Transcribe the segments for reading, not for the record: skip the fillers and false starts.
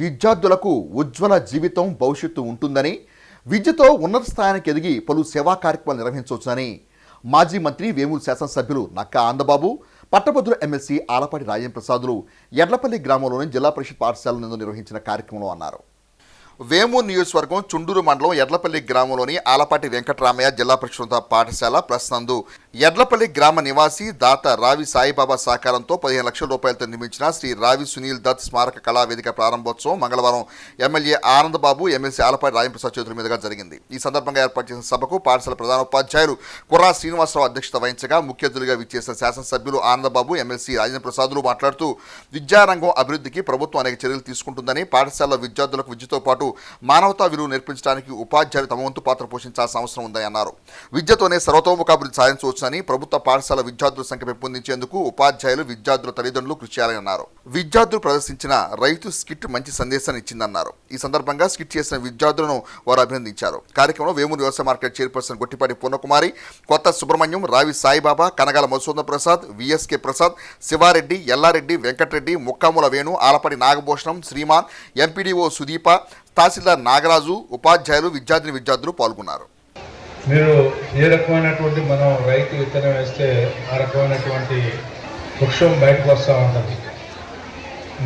విద్యార్థులకు ఉజ్వల జీవితం భవిష్యత్తు ఉంటుందని, విద్యతో ఉన్నత స్థానానికి ఎదిగి పలు సేవా కార్యక్రమాలు నిర్వహించవచ్చునని మాజీ మంత్రి వేమూరు శాసనసభ్యులు నక్కా ఆనందబాబు, పట్టభద్రుల ఎమ్మెల్సీ ఆలపాటి రాజేంద్రప్రసాదులు ఎడ్లపల్లి గ్రామంలోని జిల్లా పరిషత్ పాఠశాల నందు నిర్వహించిన కార్యక్రమంలో అన్నారు. వేమూరు నియోజకవర్గం చుండూరు మండలం ఎడ్లపల్లి గ్రామంలోని ఆలపాటి వెంకటరామయ్య జిల్లా పరిషత్ పాఠశాల ప్లస్ నందు ఎడ్లపల్లి గ్రామ నివాసి దాత రావి సాయిబాబా సహకారంతో 15 లక్షల రూపాయలతో నిర్మించిన శ్రీ రావి సునీల్ దత్ స్మారక కళావేదిక ప్రారంభోత్సవం మంగళవారం ఎమ్మెల్యే ఆనందబాబు, ఎమ్మెల్సీ ఆలపాటి రాజేంద్రప్రసాద్ చేతుల మీదుగా జరిగింది. ఈ సందర్భంగా ఏర్పాటు చేసిన సభకు పాఠశాల ప్రధానోపాధ్యాయులు కుర్రా శ్రీనివాసరావు అధ్యక్షత వహించగా ముఖ్య అతిథులుగా విచ్చేసిన శాసనసభ్యులు ఆనందబాబు, ఎమ్మెల్సీ రాజేంద్రప్రసాదులు మాట్లాడుతూ విద్యారంగం అభివృద్ధికి ప్రభుత్వం అనేక చర్యలు తీసుకుంటుందని, పాఠశాలలో విద్యార్థులకు విద్యతో పాటు మానవతా విలువ నేర్పించడానికి ఉపాధ్యాయులు తమ వంతు పాత్ర పోషించాల్సిన అవసరం ఉందని అన్నారు. విద్యతోనే సర్వతోముఖాభివృద్ధి సాధించవచ్చునని, ప్రభుత్వ పాఠశాల విద్యార్థుల సంఖ్య పెంపొందించేందుకు ఉపాధ్యాయులు, విద్యార్థుల తల్లిదండ్రులు కృషి చేయాలని అన్నారు. విద్యార్థులు ప్రదర్శించిన రైతు స్కిట్ మంచి సందేశాన్ని ఇచ్చిందన్నారు. ఈ సందర్భంగా స్కిట్ చేసిన విద్యార్థులను వారు అభినందించారు. కార్యక్రమంలో వేమూరు వ్యవసాయ మార్కెట్ చైర్పర్సన్ గొట్టిపాటి పూర్ణకుమారి, కొత్త సుబ్రహ్మణ్యం, రావి సాయిబాబా, కనగాల మధుసూదన్ ప్రసాద్, విఎస్కే ప్రసాద్, శివారెడ్డి, ఎల్లారెడ్డి, వెంకటరెడ్డి, ముక్కాముల వేణు, ఆలపాటి నాగభూషణం, శ్రీమాన్, ఎంపీడీఓ సుదీప, తహసీల్దార్ నాగరాజు, ఉపాధ్యాయులు, విద్యార్థులు పాల్గొన్నారు. మీరు ఏ రకమైనటువంటి మనం రైతు విత్తనం వేస్తే ఆ రకమైనటువంటి వృక్షం బయటకు వస్తూ ఉంటుంది,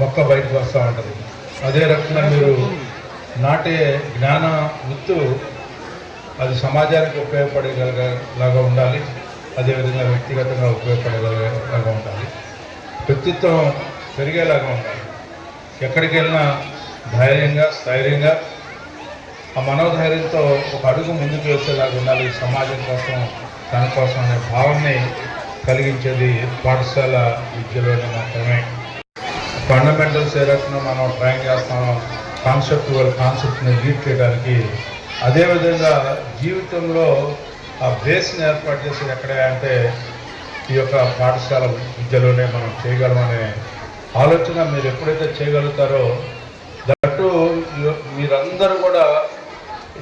మొక్క బయటకు వస్తూ ఉంటుంది. అదే రకంగా మీరు నాటే జ్ఞాన విత్తు అది సమాజానికి ఉపయోగపడేలాగా ఉండాలి, అదేవిధంగా వ్యక్తిగతంగా ఉపయోగపడేలాగా ఉండాలి, వ్యక్తిత్వం పెరిగేలాగా ఉండాలి. ఎక్కడికి వెళ్ళినా ధైర్యంగా, స్థైర్యంగా, ఆ మనోధైర్యంతో ఒక అడుగు ముందుకు వేసేలాగా ఉండాలి. సమాజం కోసం, దానికోసం అనే భావనని కలిగించేది పాఠశాల విద్యలోనే మాత్రమే. ఫండమెంటల్స్ ఏ రకంగా మనం ట్రైన్ చేస్తామో కాన్సెప్ట్ని లీడ్ చేయడానికి, అదేవిధంగా జీవితంలో ఆ బేస్ని ఏర్పాటు చేసేది ఎక్కడే అంటే ఈ యొక్క పాఠశాల విద్యలోనే మనం చేయగలమనే ఆలోచన మీరు ఎప్పుడైతే చేయగలుగుతారో, దట్టు మీరందరూ కూడా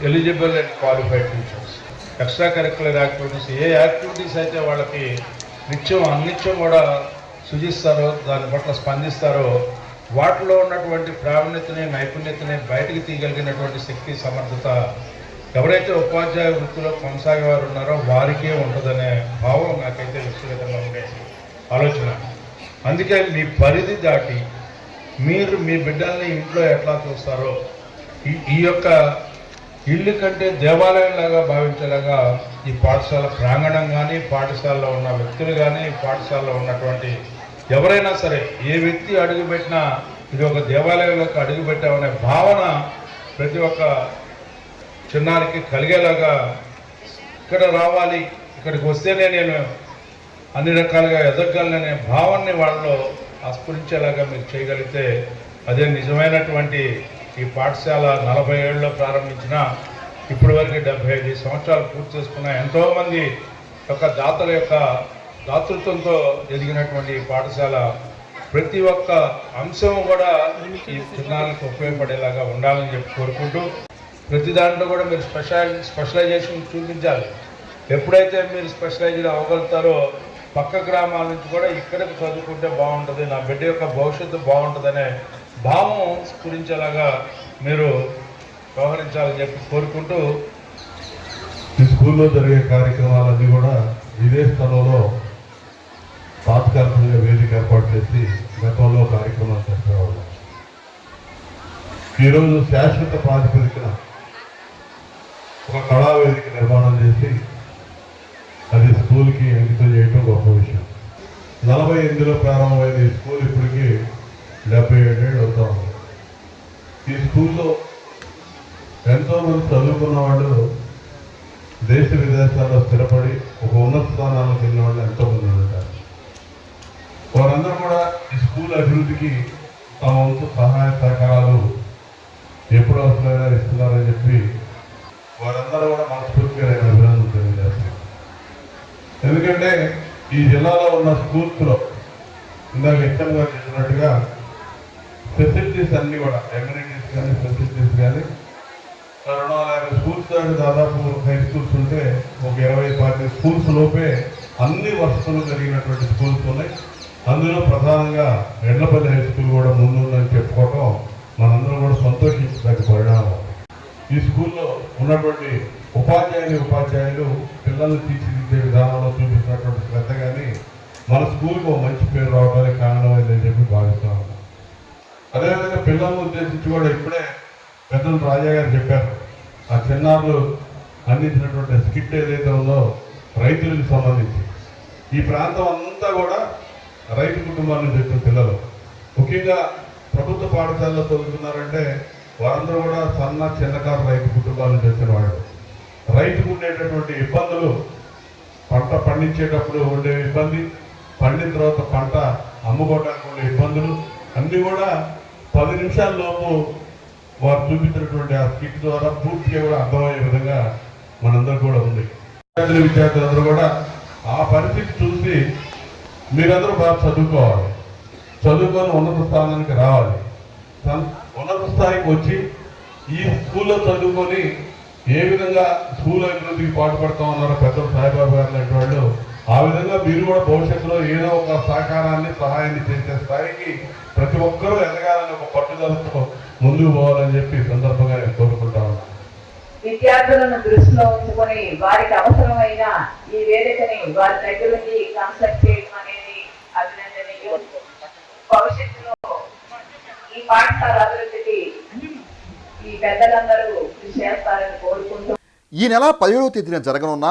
eligible and qualified teachers. Extra curricular activities, A activities అయితే వాళ్ళకి అన్నిత్యం కూడా సూచిస్తారో, దాని పట్ల స్పందిస్తారో, వాటిలో ఉన్నటువంటి ప్రావీణ్యతని, నైపుణ్యతని బయటికి తీయగలిగినటువంటి శక్తి, సమర్థత ఎవరైతే ఉపాధ్యాయ వృత్తిలో కొనసాగేవారు ఉన్నారో వారికే ఉంటుందనే భావం నాకైతే వ్యక్తిగతంగా ఉండే ఆలోచన. అందుకే మీ పరిధి దాటి మీరు మీ బిడ్డల్ని ఇంట్లో ఎట్లా చూస్తారో, ఈ యొక్క ఇల్లు కంటే దేవాలయంలాగా భావించేలాగా ఈ పాఠశాల ప్రాంగణం కానీ, పాఠశాలలో ఉన్న వ్యక్తులు కానీ, పాఠశాలలో ఉన్నటువంటి ఎవరైనా సరే, ఏ వ్యక్తి అడుగుపెట్టినా ఇది ఒక దేవాలయంలోకి అడుగుపెట్టామనే భావన ప్రతి ఒక్క చిన్నారికి కలిగేలాగా, ఇక్కడ రావాలి, ఇక్కడికి వస్తేనే నేను అన్ని రకాలుగా ఎదగలననే భావాన్ని వాళ్ళలో ఆస్ఫురించేలాగా మీరు చేయగలిగితే అదే నిజమైనటువంటి ఈ పాఠశాల. 40 ఏళ్ళలో ప్రారంభించిన ఇప్పటి వరకు 75 సంవత్సరాలు పూర్తి చేసుకున్న ఎంతోమంది యొక్క దాతల యొక్క దాతృత్వంతో ఎదిగినటువంటి ఈ పాఠశాల ప్రతి ఒక్క అంశం కూడా ఈ చిన్నాలకు ఉపయోగపడేలాగా ఉండాలని చెప్పి కోరుకుంటూ, ప్రతి దాంట్లో కూడా మీరు స్పెషలైజేషన్ చూపించాలి. ఎప్పుడైతే మీరు స్పెషలైజ్డ్ అవ్వగలుగుతారో పక్క గ్రామాల నుంచి కూడా ఇక్కడికి చదువుకుంటే బాగుంటుంది, నా బిడ్డ యొక్క భవిష్యత్తు బాగుంటుందనే భావం స్ఫురించేలాగా మీరు వ్యవహరించాలని చెప్పి కోరుకుంటూ, ఈ స్కూల్లో జరిగే కార్యక్రమాలన్నీ కూడా ఇదే స్థలంలో తాత్కాలికంగా వేదిక ఏర్పాటు చేసి గతంలో కార్యక్రమాలు చేసేవాళ్ళు. ఈరోజు శాశ్వత ప్రాతిపదికన ఒక కళావేదిక నిర్మాణం చేసి అది స్కూల్కి అంకితం చేయటం గొప్ప విషయం. 48లో ప్రారంభమైన ఈ స్కూల్ ఇప్పటికీ 77 ఏళ్ళు అవుతా ఉంది. ఈ స్కూల్లో ఎంతోమంది చదువుకున్న వాళ్ళు దేశ విదేశాల్లో స్థిరపడి ఒక ఉన్నత స్థానాలకు వెళ్ళిన వాళ్ళు ఎంతోమంది ఉంటారు. వారందరూ కూడా ఈ స్కూల్ అభివృద్ధికి తమ వంతు సహాయ సహకారాలు ఎప్పుడు అవసరమైనా ఇస్తున్నారని చెప్పి వారందరూ కూడా మనస్ఫూర్తిగా నేను అభినందన తెలియజేస్తాను. ఎందుకంటే ఈ జిల్లాలో ఉన్న స్కూల్స్లో ఇందాక హెచ్ఎం గారు చెప్పినట్టుగా ఫెసిలిటీస్ అన్నీ కూడా, ఎమ్యూనిటీస్ కానీ, ఫెసిలిటీస్ కానీ 250 స్కూల్స్ దాదాపు హై స్కూల్స్ ఉంటే ఒక 20-25 స్కూల్స్ లోపే అన్ని వసతులు కలిగినటువంటి స్కూల్స్ ఉన్నాయి. అందులో ప్రధానంగా ఎడ్లపల్లి హై స్కూల్ కూడా ముందుందని చెప్పుకోవటం మనందరం కూడా సంతోషించదగ్గ పరిణామం. ఈ స్కూల్లో ఉన్నటువంటి ఉపాధ్యాయులు పిల్లల్ని తీర్చిదిద్దే విధానంలో చూపిస్తున్నటువంటి శ్రద్ధ కానీ మన స్కూల్కి ఒక మంచి పేరు రావడానికి కారణమైందని చెప్పి భావిస్తా ఉన్నాం. అదేవిధంగా పిల్లలను ఉద్దేశించి కూడా ఇప్పుడే పెద్దలు రాజా గారు చెప్పారు, ఆ చిన్నారులు అందించినటువంటి స్కిట్ ఏదైతే ఉందో రైతులకు సంబంధించి ఈ ప్రాంతం అంతా కూడా రైతు కుటుంబాల నుంచి వచ్చిన పిల్లలు, ముఖ్యంగా ప్రభుత్వ పాఠశాలలో చదువుతున్నారంటే వారందరూ కూడా చిన్నకారు రైతు కుటుంబాల నుంచి వచ్చిన వాళ్ళు. రైతుకు ఉండేటటువంటి ఇబ్బందులు, పంట పండించేటప్పుడు ఉండే ఇబ్బంది, పండిన తర్వాత పంట అమ్ముకోవడానికి ఉండే ఇబ్బందులు అన్నీ కూడా 10 నిమిషాల లోపు వారు చూపించినటువంటి ఆ స్కిట్ ద్వారా పూర్తిగా కూడా అర్థమయ్యే విధంగా మనందరూ కూడా ఉంది. విద్యార్థులందరూ కూడా ఆ పరిస్థితి చూసి మీరందరూ బాగా చదువుకోవాలి, చదువుకొని ఉన్నత స్థానానికి రావాలి. ఉన్నత స్థాయికి వచ్చి ఈ స్కూల్లో చదువుకొని ఏ విధంగా స్కూల్ అభివృద్ధికి పాటుపడతా ఉన్నారో పెద్దలు సాయిబాబా గారు లాంటి వాళ్ళు, ఆ విధంగా మీరు కూడా భవిష్యత్తులో ఏదో ఒక సహకారాన్ని సహాయాన్ని చేసే స్థాయికి ప్రతి ఒక్కరూ ఎదగాలని ఒక పట్టుదలతో ముందుకు పోవాలని చెప్పి సందర్భంగా నేను కోరుకుంటా ఉన్నాను. విద్యార్థులను దృష్టిలో ఉంచుకొని వారికి అవసరమైన ఈ వేదికని వారి దగ్గర నుంచి కన్సల్ట్ చేయడం అనేది అభినందనీయం. భవిష్యత్తులో ఈ పాఠశాల అభివృద్ధికి ఈ పెద్దలందరూ కృషి చేస్తారని కోరుకుంటూ ఈ నెల 17వ తేదీన జరగనున్న